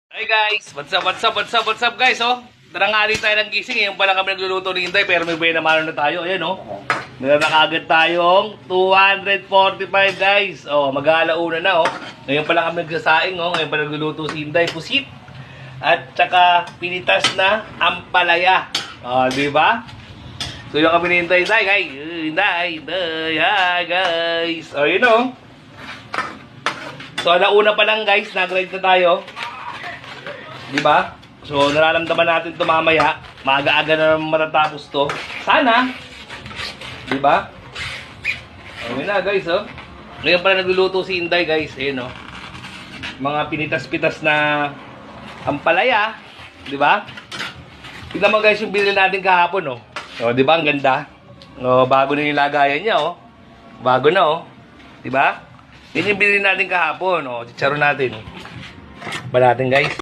Hi guys! What's up guys, oh? Tarangali tayo ng gising, ngayon pala kami nagluluto ni Inday, pero may naman na tayo, ayan oh. Meron na kagad tayong 245 guys. Oh, mag-aalauna na oh. Ngayon pala kami nagsasaing oh, ngayon pala nagluluto si Inday, pusit. At saka pinitas na ampalaya. Oh, di ba? So yung kami ni Inday, Inday, hi guys. Oh, yun oh. So alauna pa lang guys, nag-ride na tayo. Di ba? So, nararamdaman natin ito mamaya. Maaga-aga na matatapos to. Sana. Di ba? Okay na, guys, oh. Ngayon pala nagluluto si Inday, guys. Ayan, oh. Mga pinitas-pitas na ampalaya. Di ba? Tignan mo, guys, yung binili natin kahapon, oh. Oh, di ba? Ang ganda. Oh, bago na yung lagayan niya, oh. Bago na, oh. Di ba? Yan yung binili natin kahapon, oh. Chicharon natin. Ba natin, guys?